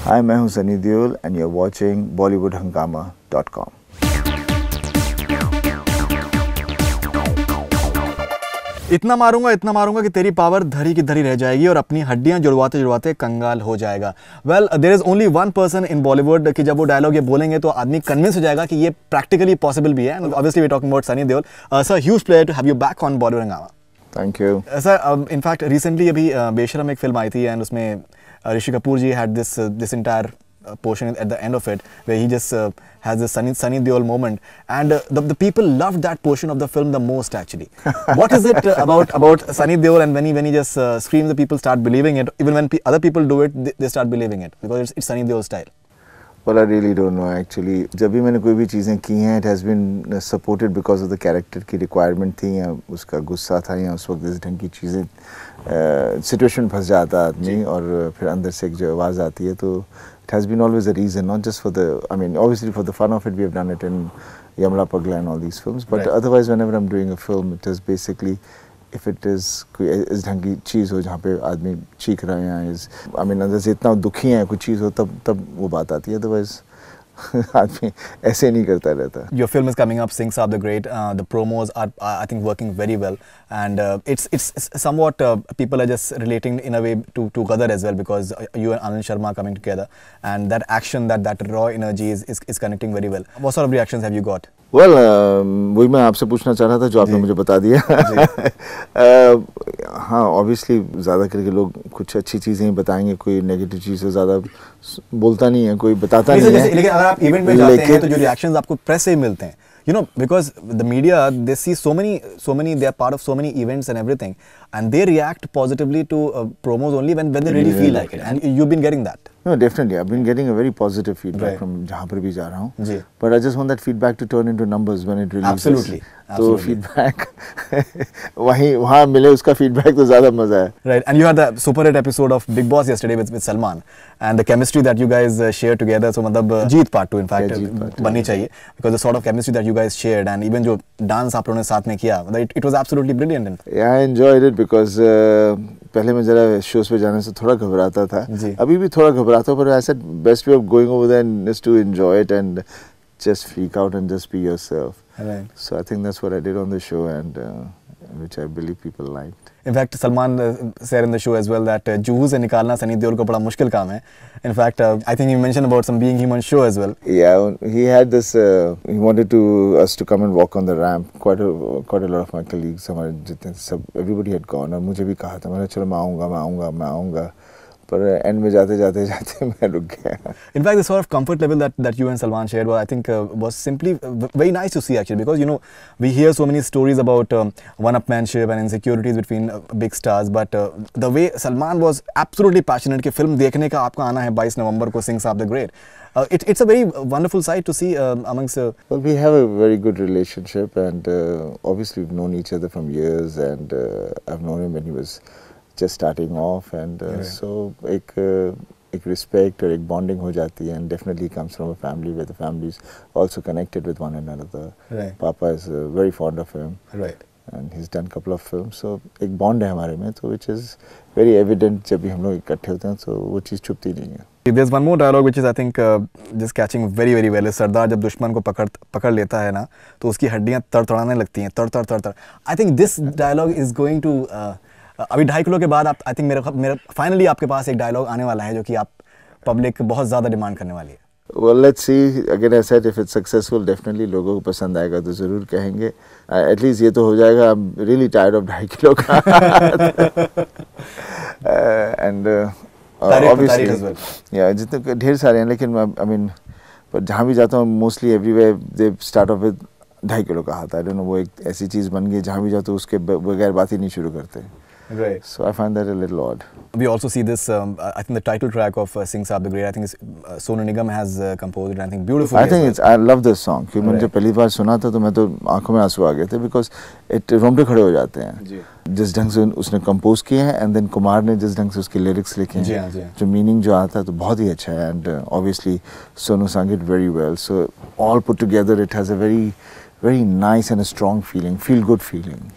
हाय, मैं हूं Sunny Deol and you are watching bollywoodhangama.com। इतना मारूंगा कि तेरी पावर धरी की धरी रह जाएगी और अपनी हड्डियां जुड़वाते जुड़वाते कंगाल हो जाएगा। Well, there is only one person in Bollywood कि जब वो डायलॉग ये बोलेंगे तो आदमी कन्विंस हो जाएगा कि ये प्रैक्टिकली पॉसिबल भी है। Obviously we talking about Sunny Deol. Sir, huge player to have you back on Bollywood Hungama. Thank you sir, in fact recently अभी बेशरम एक फिल्म आई थी एंड उसमें Rishi Kapoor ji had this entire portion at the end of it where he just has this Sunny Deol moment, and the people loved that portion of the film the most actually. What is it about Sunny Deol, and when he just screams, the people start believing it. Even when other people do it, they start believing it because it's Sunny Deol style. Well, I really don't know actually. जब भी मैंने कोई भी चीज़ें की हैं, it has been supported because of the character की requirement थी, या उसका गुस्सा था, या उस वक्त इस ढंग की चीज़ें situation फंस जाता आदमी और फिर अंदर से एक जो आवाज़ आती है, तो it has been always a reason, not just for the, I mean, obviously for the fun of it, we have done it in Yamla Pagla and all these films, but otherwise whenever I'm doing a film, it is basically, if it is कोई इस ढंग की चीज़ हो जहाँ पे आदमी चीख रहा है, या इस, I mean, अंदर से इतना दुखी है कोई चीज़ हो, तब वो बात आती है, otherwise आदमी ऐसे नहीं करता रहता। Your film is coming up, Singh Saab the Great. The promos are, I think, working very well, and it's somewhat people are just relating in a way to Gadar as well, because you and Anand Sharma are coming together, and that action, that raw energy is connecting very well. What sort of reactions have you got? Well, वही मैं आपसे पूछना चाह रहा था जो आपने मुझे बता दिया। हाँ, obviously ज़्यादा करके लोग कुछ अच्छी चीज़ें ही बताएंगे, कोई नेगेटिव चीज़ ज़्यादा बोलता नहीं है, कोई बताता नहीं है। लेकिन अगर आप इवेंट में जाते हैं तो जो रिएक्शंस आपको प्रेस से ही मिलते हैं, you know, because the media, they see so many, they are part of so many events and everything, and they react positively to promos only when they really feel like it, and you've been getting that. No, definitely. I've been getting a very positive feedback from जहाँ पर भी जा रहा हूँ. But I just want that feedback to turn into numbers when it releases. Absolutely. तो feedback वहाँ मिले, उसका feedback तो ज़्यादा मज़ा है. Right, and you had the super hit episode of Big Boss yesterday with Salman, and the chemistry that you guys shared together. So मतलब जीत part 2 in fact बननी चाहिए, because the sort of chemistry that you guys shared, and even जो dance आप लोगों ने साथ में किया, it was absolutely brilliant. Yeah, I enjoyed it because पहले मैं जरा shows पे जाने से थोड़ा घबराता था. अभी भी थोड़ा घबराता हूँ, but I said best way of going over there is to enjoy it and just freak out and just be yourself. Right. So I think that's what I did on the show, and which I believe people liked. In fact, Salman said in the show as well that Juhu से निकालना सनी देओल को बड़ा मुश्किल काम है. In fact, I think he mentioned about some Being Human show as well. Yeah, he had this. He wanted us to come and walk on the ramp. Quite a lot of my colleagues, हमारे जितने सब, everybody had gone, और मुझे भी कहा था, मैंने चलो मैं आऊँगा. पर एंड में जाते मैं रुक गया. In fact, the sort of comfort level that you and Salman shared, I think was simply very nice to see actually, because you know we hear so many stories about one-upmanship and insecurities between big stars, but the way Salman was absolutely passionate कि film देखने का आपका आना है 22 नवंबर को, Singh Saab the Great. It's a very wonderful sight to see amongst. Well, we have a very good relationship, and obviously we've known each other from years, and I've known him when he was just starting off, and so एक respect और एक bonding हो जाती है, and definitely comes from a family where the families also connected with one another. Right. Papa is very fond of him. Right. And he's done couple of films, so एक bond है हमारे में, तो which is very evident जब भी हम लोग इकट्ठे होते हैं, तो वो चीज़ छुपती नहीं है. There's one more dialogue which is I think just catching very well is सरदार जब दुश्मन को पकड़ लेता है ना, तो उसकी हड्डियाँ तड़तड़ाने लगती हैं, तड़. I think this dialogue is going to अभी 2.5 किलो के बाद आप, आई थिंक मेरा फाइनली आपके पास एक डायलॉग आने वाला है जो कि आप पब्लिक बहुत ज़्यादा डिमांड करने वाली है. Well, let's see. Again, I said if it's successful, definitely लोगों को पसंद आएगा तो ज़रूर कहेंगे. At least ये तो हो जाएगा. I'm really tired of 2.5 kilo का. And obviously, yeah, जितने ढेर सारे हैं, लेकिन I mean, पर जहाँ भी जाता हूँ, mostly everywhere they start off with 2.5 kilo का हाथ. I don't know, वो एक ऐसी चीज़ बन गई जहाँ भी जाता हूँ उसके बगैर बात ही नहीं शुरू करते. Right. So I find that a little odd. We also see this. I think the title track of Singh Saab the Great, I think Sonu Nigam has composed it. I think beautiful. I think I love this song. क्योंकि मैंने जब पहली बार सुना था तो मैं तो आंखों में आंसू आ गए थे, because it रोंगटे खड़े हो जाते हैं. जिस ढंग से उसने कंपोज किए हैं, and then कुमार ने जिस ढंग से उसके लिरिक्स लिखे हैं, जो मीनिंग जो आता है, तो बहुत ही अच्छा है. And obviously Sonu sang it very well. So all put together, it has a very nice and a strong feeling, feel good feeling.